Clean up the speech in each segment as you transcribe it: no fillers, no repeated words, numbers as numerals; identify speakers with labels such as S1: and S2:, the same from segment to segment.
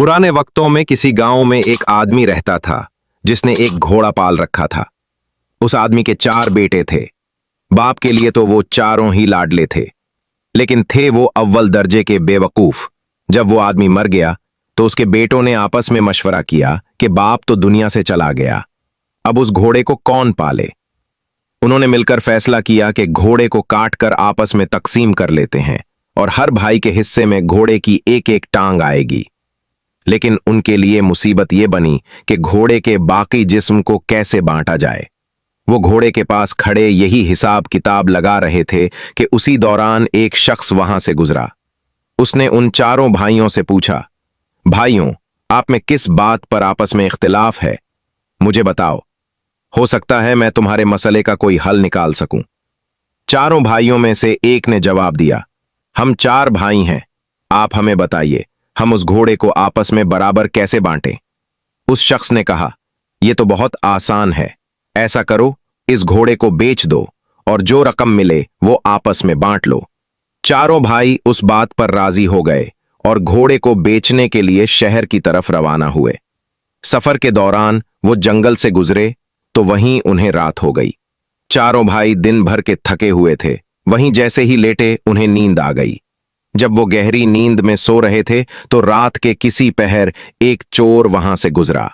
S1: पुराने वक्तों में किसी गांव में एक आदमी रहता था जिसने एक घोड़ा पाल रखा था। उस आदमी के 4 बेटे थे। बाप के लिए तो वो चारों ही लाडले थे, लेकिन थे वो अव्वल दर्जे के बेवकूफ। जब वो आदमी मर गया तो उसके बेटों ने आपस में मशवरा किया कि बाप तो दुनिया से चला गया, अब उस घोड़े को कौन पाले। उन्होंने मिलकर फैसला किया कि घोड़े को काट कर आपस में तकसीम कर लेते हैं और हर भाई के हिस्से में घोड़े की एक एक टांग आएगी। लेकिन उनके लिए मुसीबत ये बनी कि घोड़े के बाकी जिस्म को कैसे बांटा जाए। वो घोड़े के पास खड़े यही हिसाब किताब लगा रहे थे कि उसी दौरान एक शख्स वहां से गुजरा। उसने उन चारों भाइयों से पूछा, भाइयों, आप में किस बात पर आपस में इख्तिलाफ है? मुझे बताओ, हो सकता है मैं तुम्हारे मसले का कोई हल निकाल सकूं। चारों भाइयों में से एक ने जवाब दिया, हम 4 भाई हैं, आप हमें बताइए, हम उस घोड़े को आपस में बराबर कैसे बांटें। उस शख्स ने कहा, यह तो बहुत आसान है, ऐसा करो, इस घोड़े को बेच दो और जो रकम मिले वो आपस में बांट लो। चारों भाई उस बात पर राजी हो गए और घोड़े को बेचने के लिए शहर की तरफ रवाना हुए। सफर के दौरान वो जंगल से गुजरे तो वहीं उन्हें रात हो गई। चारों भाई दिन भर के थके हुए थे। वहीं जैसे ही लेटे उन्हें नींद आ गई। जब वो गहरी नींद में सो रहे थे तो रात के किसी पहर एक चोर वहां से गुजरा।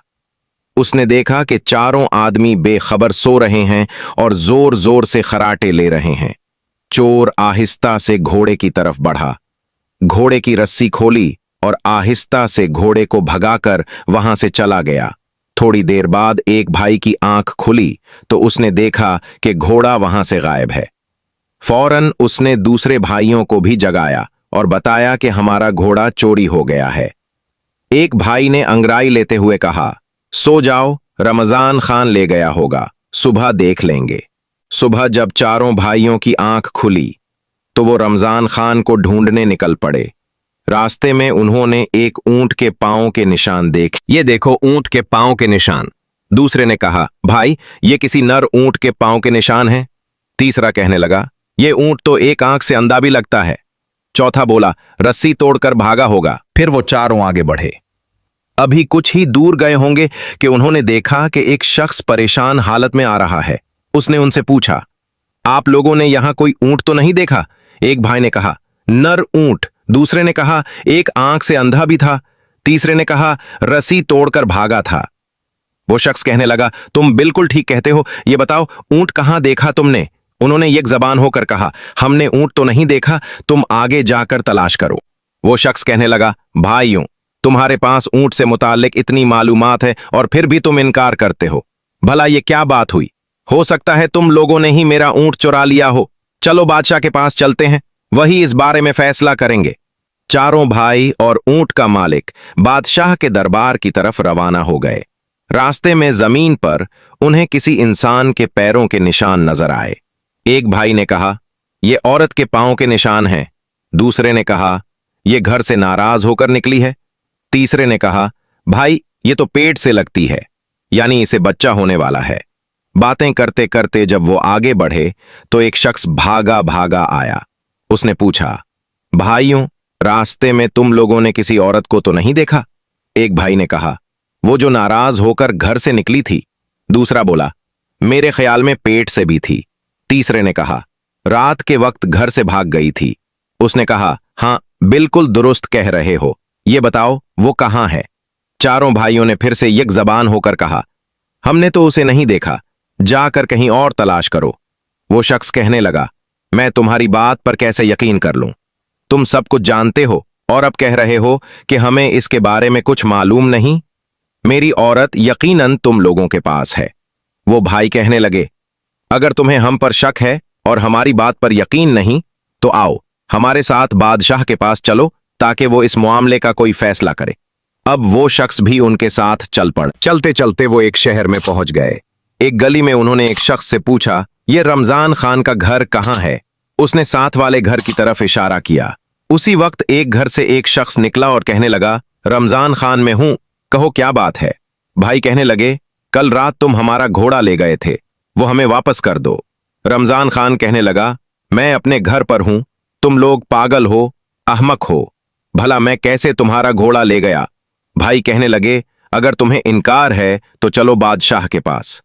S1: उसने देखा कि चारों आदमी बेखबर सो रहे हैं और जोर जोर से खराटे ले रहे हैं। चोर आहिस्ता से घोड़े की तरफ बढ़ा, घोड़े की रस्सी खोली और आहिस्ता से घोड़े को भगाकर वहां से चला गया। थोड़ी देर बाद एक भाई की आंख खुली तो उसने देखा कि घोड़ा वहां से गायब है। फौरन उसने दूसरे भाइयों को भी जगाया और बताया कि हमारा घोड़ा चोरी हो गया है। एक भाई ने अंगड़ाई लेते हुए कहा, सो जाओ, रमजान खान ले गया होगा, सुबह देख लेंगे। सुबह जब चारों भाइयों की आंख खुली तो वो रमजान खान को ढूंढने निकल पड़े। रास्ते में उन्होंने एक ऊंट के पांव के निशान देखे। ये देखो ऊंट के पांव के निशान। दूसरे ने कहा, भाई ये किसी नर ऊंट के पांव के निशान हैं। तीसरा कहने लगा, ये ऊंट तो एक आंख से अंधा भी लगता है। चौथा बोला, रस्सी तोड़कर भागा होगा। फिर वो चारों आगे बढ़े। अभी कुछ ही दूर गए होंगे कि उन्होंने देखा कि एक शख्स परेशान हालत में आ रहा है। उसने उनसे पूछा, आप लोगों ने यहां कोई ऊंट तो नहीं देखा? एक भाई ने कहा, नर ऊंट। दूसरे ने कहा, एक आंख से अंधा भी था। तीसरे ने कहा, रस्सी तोड़कर भागा था। वो शख्स कहने लगा, तुम बिल्कुल ठीक कहते हो, ये बताओ ऊंट कहां देखा तुमने? उन्होंने एक जबान होकर कहा, हमने ऊंट तो नहीं देखा, तुम आगे जाकर तलाश करो। वो शख्स कहने लगा, भाइयों, तुम्हारे पास ऊंट से मुताल्लिक इतनी मालूमात है और फिर भी तुम इनकार करते हो। भला ये क्या बात हुई? हो सकता है तुम लोगों ने ही मेरा ऊंट चुरा लिया हो। चलो बादशाह के पास चलते हैं, वही इस बारे में फैसला करेंगे। चारों भाई और ऊंट का मालिक बादशाह के दरबार की तरफ रवाना हो गए। रास्ते में जमीन पर उन्हें किसी इंसान के पैरों के निशान नजर आए। एक भाई ने कहा, यह औरत के पांव के निशान हैं। दूसरे ने कहा, यह घर से नाराज होकर निकली है। तीसरे ने कहा, भाई ये तो पेट से लगती है, यानी इसे बच्चा होने वाला है। बातें करते करते जब वो आगे बढ़े तो एक शख्स भागा भागा आया। उसने पूछा, भाइयों, रास्ते में तुम लोगों ने किसी औरत को तो नहीं देखा? एक भाई ने कहा, वो जो नाराज होकर घर से निकली थी। दूसरा बोला, मेरे ख्याल में पेट से भी थी। तीसरे ने कहा, रात के वक्त घर से भाग गई थी। उसने कहा, हां, बिल्कुल दुरुस्त कह रहे हो, ये बताओ वो कहां है? चारों भाइयों ने फिर से एक जबान होकर कहा, हमने तो उसे नहीं देखा, जाकर कहीं और तलाश करो। वो शख्स कहने लगा, मैं तुम्हारी बात पर कैसे यकीन कर लूं? तुम सब कुछ जानते हो और अब कह रहे हो कि हमें इसके बारे में कुछ मालूम नहीं। मेरी औरत यकीनन तुम लोगों के पास है। वो भाई कहने लगे, अगर तुम्हें हम पर शक है और हमारी बात पर यकीन नहीं तो आओ हमारे साथ बादशाह के पास चलो ताकि वो इस मामले का कोई फैसला करे। अब वो शख्स भी उनके साथ चल पड़। चलते चलते वो एक शहर में पहुंच गए। एक गली में उन्होंने एक शख्स से पूछा, यह रमजान खान का घर कहां है? उसने साथ वाले घर की तरफ इशारा किया। उसी वक्त एक घर से एक शख्स निकला और कहने लगा, रमजान खान में हूं, कहो क्या बात है? भाई कहने लगे, कल रात तुम हमारा घोड़ा ले गए थे, वो हमें वापस कर दो। रमजान खान कहने लगा, मैं अपने घर पर हूं, तुम लोग पागल हो, अहमक हो, भला मैं कैसे तुम्हारा घोड़ा ले गया? भाई कहने लगे, अगर तुम्हें इनकार है तो चलो बादशाह के पास।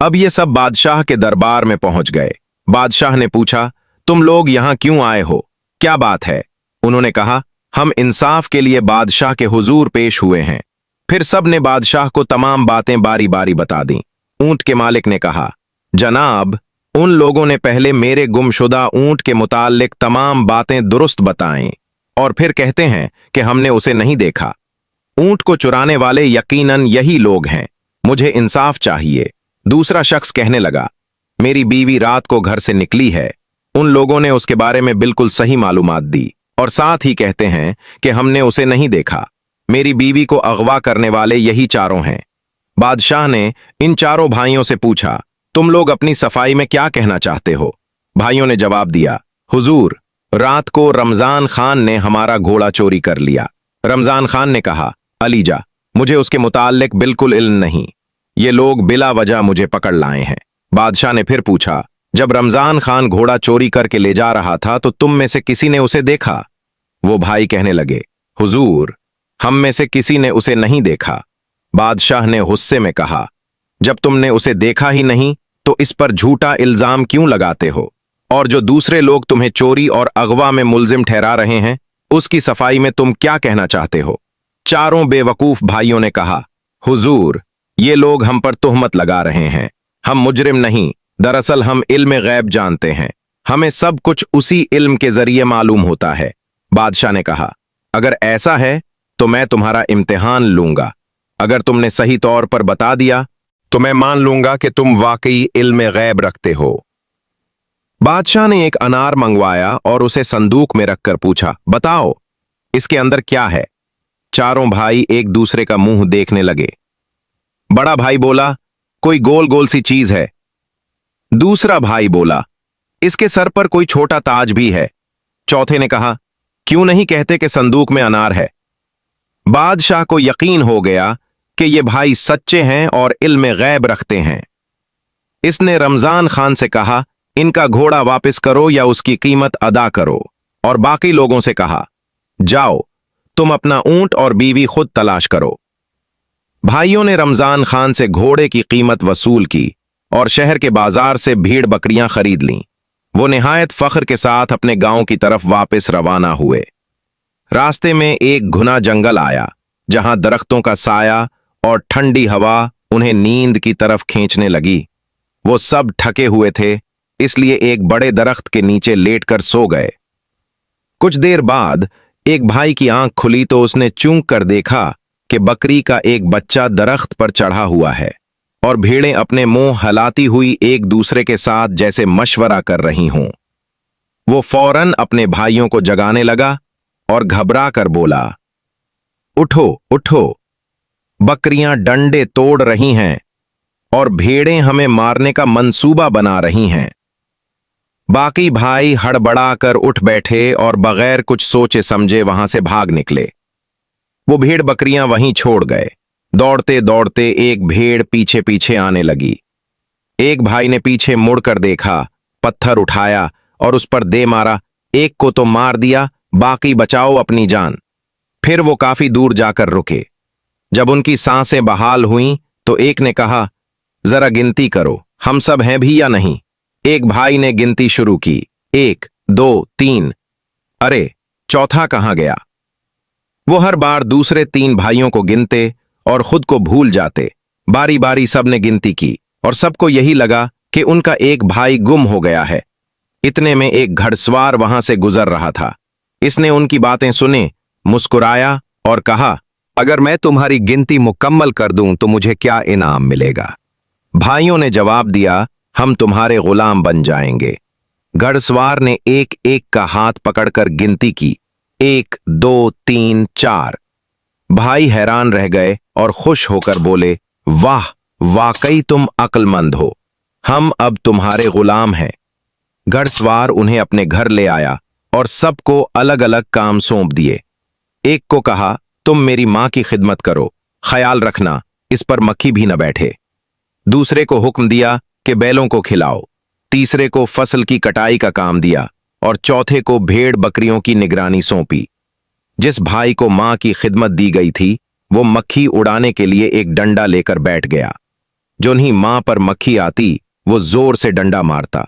S1: अब ये सब बादशाह के दरबार में पहुंच गए। बादशाह ने पूछा, तुम लोग यहां क्यों आए हो, क्या बात है? उन्होंने कहा, हम इंसाफ के लिए बादशाह के हुजूर पेश हुए हैं। फिर सब ने बादशाह को तमाम बातें बारी बारी बता दी। ऊंट के मालिक ने कहा, जनाब, उन लोगों ने पहले मेरे गुमशुदा ऊंट के मुताल्लिक तमाम बातें दुरुस्त बताएं और फिर कहते हैं कि हमने उसे नहीं देखा। ऊंट को चुराने वाले यकीनन यही लोग हैं, मुझे इंसाफ चाहिए। दूसरा शख्स कहने लगा, मेरी बीवी रात को घर से निकली है, उन लोगों ने उसके बारे में बिल्कुल सही मालूमात दी और साथ ही कहते हैं कि हमने उसे नहीं देखा। मेरी बीवी को अगवा करने वाले यही चारों हैं। बादशाह ने इन चारों भाइयों से पूछा, तुम लोग अपनी सफाई में क्या कहना चाहते हो? भाइयों ने जवाब दिया, हुजूर, रात को रमजान खान ने हमारा घोड़ा चोरी कर लिया। रमजान खान ने कहा, अलीजा, मुझे उसके मुताल्लिक बिल्कुल इल्म नहीं, ये लोग बिला वजह मुझे पकड़ लाए हैं। बादशाह ने फिर पूछा, जब रमजान खान घोड़ा चोरी करके ले जा रहा था तो तुम में से किसी ने उसे देखा? वो भाई कहने लगे, हुजूर, हम में से किसी ने उसे नहीं देखा। बादशाह ने गुस्से में कहा, जब तुमने उसे देखा ही नहीं तो इस पर झूठा इल्जाम क्यों लगाते हो? और जो दूसरे लोग तुम्हें चोरी और अगवा में मुल्जिम ठहरा रहे हैं, उसकी सफाई में तुम क्या कहना चाहते हो? चारों बेवकूफ भाइयों ने कहा, हुजूर, ये लोग हम पर तुहमत लगा रहे हैं, हम मुजरिम नहीं, दरअसल हम इल्म गैब जानते हैं, हमें सब कुछ उसी इल्म के जरिए मालूम होता है। बादशाह ने कहा, अगर ऐसा है तो मैं तुम्हारा इम्तिहान लूंगा। अगर तुमने सही तौर पर बता दिया तो मैं मान लूंगा कि तुम वाकई इल्म गैब रखते हो। बादशाह ने एक अनार मंगवाया और उसे संदूक में रखकर पूछा, बताओ इसके अंदर क्या है? चारों भाई एक दूसरे का मुंह देखने लगे। बड़ा भाई बोला, कोई गोल गोल सी चीज है। दूसरा भाई बोला, इसके सर पर कोई छोटा ताज भी है। चौथे ने कहा, क्यों नहीं कहते कि संदूक में अनार है? बादशाह को यकीन हो गया कि ये भाई सच्चे हैं और इल्म गैब रखते हैं। इसने रमजान खान से कहा, इनका घोड़ा वापस करो या उसकी कीमत अदा करो, और बाकी लोगों से कहा, जाओ तुम अपना ऊंट और बीवी खुद तलाश करो। भाइयों ने रमजान खान से घोड़े की कीमत वसूल की और शहर के बाजार से भीड़ बकरियां खरीद लीं। वो निहायत फख्र के साथ अपने गांव की तरफ वापस रवाना हुए। रास्ते में एक घना जंगल आया, जहां दरख्तों का साया और ठंडी हवा उन्हें नींद की तरफ खींचने लगी। वो सब थके हुए थे, इसलिए एक बड़े दरख्त के नीचे लेटकर सो गए। कुछ देर बाद एक भाई की आंख खुली तो उसने चूंक कर देखा कि बकरी का एक बच्चा दरख्त पर चढ़ा हुआ है और भेड़ें अपने मुंह हलाती हुई एक दूसरे के साथ जैसे मशवरा कर रही हों। वो फौरन अपने भाइयों को जगाने लगा और घबरा कर बोला, उठो उठो, बकरियां डंडे तोड़ रही हैं और भेड़ें हमें मारने का मंसूबा बना रही हैं। बाकी भाई हड़बड़ाकर उठ बैठे और बगैर कुछ सोचे समझे वहां से भाग निकले। वो भेड़ बकरियां वहीं छोड़ गए। दौड़ते दौड़ते एक भेड़ पीछे पीछे आने लगी। एक भाई ने पीछे मुड़कर देखा, पत्थर उठाया और उस पर दे मारा। एक को तो मार दिया, बाकी बचाओ अपनी जान। फिर वो काफी दूर जाकर रुके। जब उनकी सांसें बहाल हुईं तो एक ने कहा, जरा गिनती करो, हम सब हैं भी या नहीं? एक भाई ने गिनती शुरू की, 1 2 3। अरे, चौथा कहां गया? वो हर बार दूसरे 3 भाइयों को गिनते और खुद को भूल जाते। बारी बारी सबने गिनती की और सबको यही लगा कि उनका एक भाई गुम हो गया है। इतने में एक घड़सवार वहां से गुजर रहा था। इसने उनकी बातें सुने, मुस्कुराया और कहा,
S2: अगर मैं तुम्हारी गिनती मुकम्मल कर दूं तो मुझे क्या इनाम मिलेगा?
S1: भाइयों ने जवाब दिया, हम तुम्हारे गुलाम बन जाएंगे। घड़सवार ने एक एक का हाथ पकड़कर गिनती की, 1 2 3 4। भाई हैरान रह गए और खुश होकर बोले, वाह, वाकई तुम अक्लमंद हो, हम अब तुम्हारे गुलाम हैं। घड़सवार उन्हें अपने घर ले आया और सबको अलग अलग काम सौंप दिए। एक को कहा, तुम मेरी मां की खिदमत करो, ख्याल रखना इस पर मक्खी भी न बैठे। दूसरे को हुक्म दिया कि बैलों को खिलाओ। तीसरे को फसल की कटाई का काम दिया और चौथे को भेड़ बकरियों की निगरानी सौंपी। जिस भाई को मां की खिदमत दी गई थी वो मक्खी उड़ाने के लिए एक डंडा लेकर बैठ गया। जोन्ही मां पर मक्खी आती वो जोर से डंडा मारता।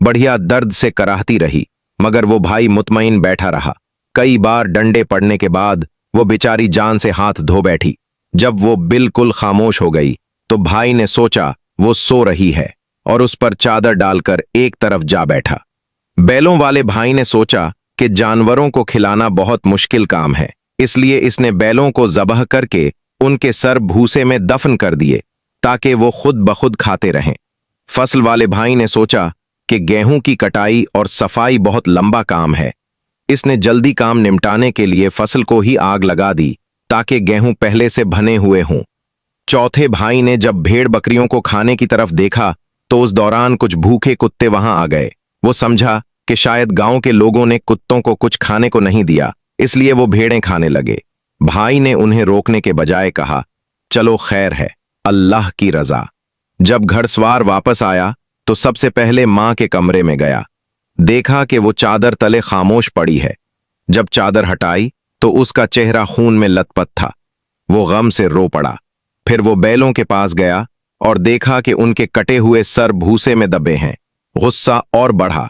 S1: बढ़िया दर्द से कराहती रही, मगर वो भाई मुतमईन बैठा रहा। कई बार डंडे पड़ने के बाद वो बेचारी जान से हाथ धो बैठी। जब वो बिल्कुल खामोश हो गई तो भाई ने सोचा वो सो रही है और उस पर चादर डालकर एक तरफ जा बैठा। बैलों वाले भाई ने सोचा कि जानवरों को खिलाना बहुत मुश्किल काम है, इसलिए इसने बैलों को ज़बह करके उनके सर भूसे में दफन कर दिए ताकि वो खुद ब खुद खाते रहें। फसल वाले भाई ने सोचा कि गेहूं की कटाई और सफाई बहुत लंबा काम है। इसने जल्दी काम निपटाने के लिए फसल को ही आग लगा दी ताकि गेहूं पहले से भने हुए हों। चौथे भाई ने जब भेड़ बकरियों को खाने की तरफ देखा तो उस दौरान कुछ भूखे कुत्ते वहां आ गए। वो समझा कि शायद गांव के लोगों ने कुत्तों को कुछ खाने को नहीं दिया, इसलिए वो भेड़ें खाने लगे। भाई ने उन्हें रोकने के बजाय कहा, चलो खैर है, अल्लाह की रजा। जब घड़सवार वापस आया तो सबसे पहले मां के कमरे में गया। देखा कि वो चादर तले खामोश पड़ी है। जब चादर हटाई तो उसका चेहरा खून में लथपथ था। वो गम से रो पड़ा। फिर वो बैलों के पास गया और देखा कि उनके कटे हुए सर भूसे में दबे हैं। गुस्सा और बढ़ा।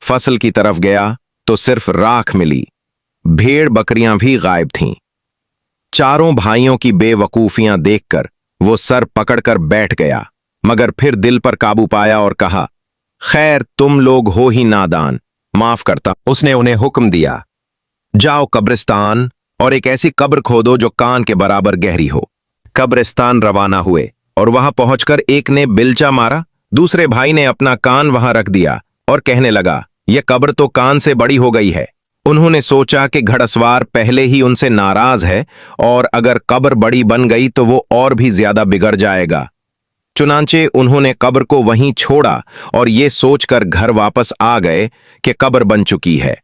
S1: फसल की तरफ गया तो सिर्फ राख मिली। भेड़ बकरियां भी गायब थीं। चारों भाइयों की बेवकूफियां देखकर वो सर पकड़कर बैठ गया, मगर फिर दिल पर काबू पाया और कहा, खैर तुम लोग हो ही नादान, माफ करता। उसने उन्हें हुक्म दिया, जाओ कब्रिस्तान और एक ऐसी कब्र खोदो जो कान के बराबर गहरी हो। कब्रिस्तान रवाना हुए और वहां पहुंचकर एक ने बिलचा मारा। दूसरे भाई ने अपना कान वहां रख दिया और कहने लगा, यह कब्र तो कान से बड़ी हो गई है। उन्होंने सोचा कि घड़सवार पहले ही उनसे नाराज है और अगर कब्र बड़ी बन गई तो वो और भी ज्यादा बिगड़ जाएगा। चुनांचे उन्होंने कब्र को वहीं छोड़ा और ये सोचकर घर वापस आ गए कि कब्र बन चुकी है।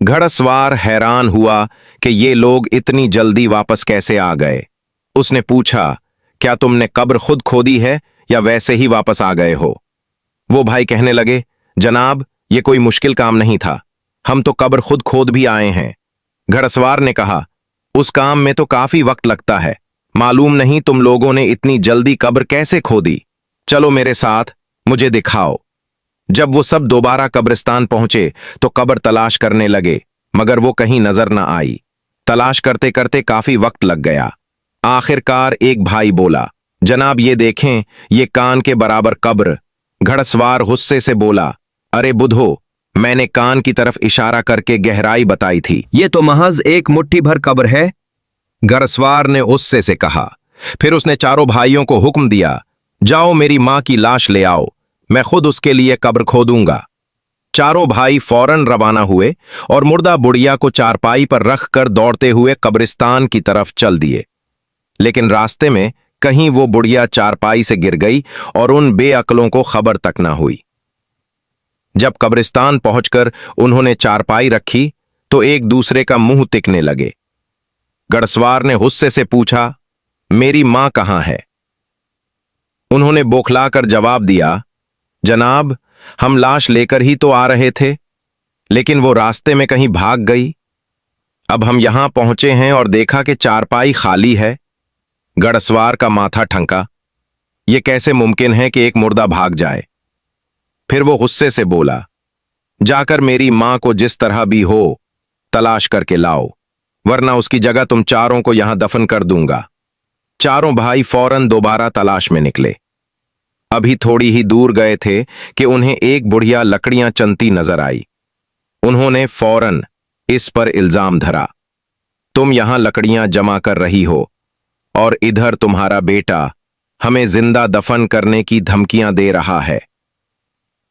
S1: घड़सवार हैरान हुआ कि ये लोग इतनी जल्दी वापस कैसे आ गए। उसने पूछा, क्या तुमने कब्र खुद खोदी है या वैसे ही वापस आ गए हो? वो भाई कहने लगे, जनाब ये कोई मुश्किल काम नहीं था, हम तो कब्र खुद खोद भी आए हैं। घड़सवार ने कहा, उस काम में तो काफी वक्त लगता है, मालूम नहीं तुम लोगों ने इतनी जल्दी कब्र कैसे खोदी। चलो मेरे साथ, मुझे दिखाओ। जब वो सब दोबारा कब्रिस्तान पहुंचे तो कब्र तलाश करने लगे, मगर वो कहीं नजर न आई। तलाश करते करते काफी वक्त लग गया। आखिरकार एक भाई बोला, जनाब ये देखें, ये कान के बराबर कब्र। घड़सवार गुस्से से बोला, अरे बुधो, मैंने कान की तरफ इशारा करके गहराई बताई थी, ये तो महज एक मुट्ठी भर कब्र है। घड़सवार ने गुस्से से कहा। फिर उसने चारों भाइयों को हुक्म दिया, जाओ मेरी मां की लाश ले आओ, मैं खुद उसके लिए कब्र खोदूंगा। चारों भाई फौरन रवाना हुए और मुर्दा बुढ़िया को चारपाई पर रखकर दौड़ते हुए कब्रिस्तान की तरफ चल दिए। लेकिन रास्ते में कहीं वो बुढ़िया चारपाई से गिर गई और उन बेअक्लों को खबर तक न हुई। जब कब्रिस्तान पहुंचकर उन्होंने चारपाई रखी तो एक दूसरे का मुंह तिकने लगे। घड़सवार ने गुस्से से पूछा, मेरी मां कहां है? उन्होंने बौखलाकर जवाब दिया, जनाब हम लाश लेकर ही तो आ रहे थे, लेकिन वो रास्ते में कहीं भाग गई। अब हम यहां पहुंचे हैं और देखा कि चारपाई खाली है। घड़सवार का माथा ठनका। यह कैसे मुमकिन है कि एक मुर्दा भाग जाए? फिर वो गुस्से से बोला, जाकर मेरी मां को जिस तरह भी हो तलाश करके लाओ, वरना उसकी जगह तुम चारों को यहां दफन कर दूंगा। चारों भाई फौरन दोबारा तलाश में निकले। अभी थोड़ी ही दूर गए थे कि उन्हें एक बुढ़िया लकड़ियां चनती नजर आई। उन्होंने फौरन इस पर इल्जाम धरा, तुम यहां लकड़ियां जमा कर रही हो और इधर तुम्हारा बेटा हमें जिंदा दफन करने की धमकियां दे रहा है।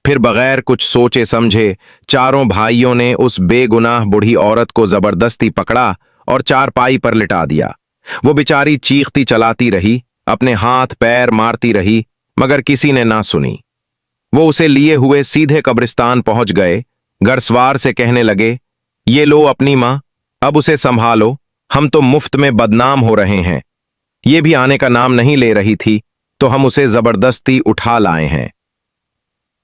S1: फिर बगैर कुछ सोचे समझे चारों भाइयों ने उस बेगुनाह बूढ़ी औरत को जबरदस्ती पकड़ा और चारपाई पर लिटा दिया। वो बेचारी चीखती चलाती रही, अपने हाथ पैर मारती रही, मगर किसी ने ना सुनी। वो उसे लिए हुए सीधे कब्रिस्तान पहुंच गए। घड़सवार से कहने लगे, ये लो अपनी मां, अब उसे संभालो, हम तो मुफ्त में बदनाम हो रहे हैं। ये भी आने का नाम नहीं ले रही थी तो हम उसे जबरदस्ती उठा लाए हैं।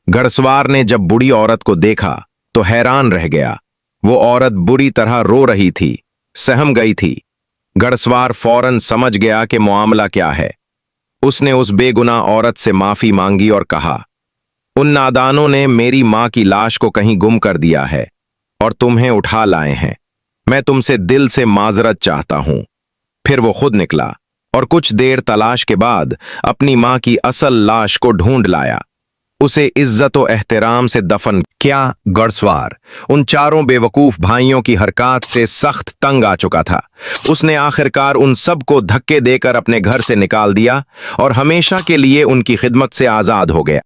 S1: घड़सवार ने जब बूढ़ी औरत को देखा तो हैरान रह गया। वो औरत बुरी तरह रो रही थी, सहम गई थी। घड़सवार फौरन समझ गया कि मामला क्या है। उसने उस बेगुनाह औरत से माफी मांगी और कहा, उन नादानों ने मेरी मां की लाश को कहीं गुम कर दिया है और तुम्हें उठा लाए हैं। मैं तुमसे दिल से माजरत चाहता हूं। फिर वो खुद निकला और कुछ देर तलाश के बाद अपनी मां की असल लाश को ढूंढ लाया। उसे इज्जत और एहतराम से दफन।
S2: क्या घड़सवार उन चारों बेवकूफ भाइयों की हरकत से सख्त तंग आ चुका था।
S1: उसने आखिरकार उन सबको धक्के देकर अपने घर से निकाल दिया और हमेशा के लिए उनकी खिदमत से आजाद हो गया।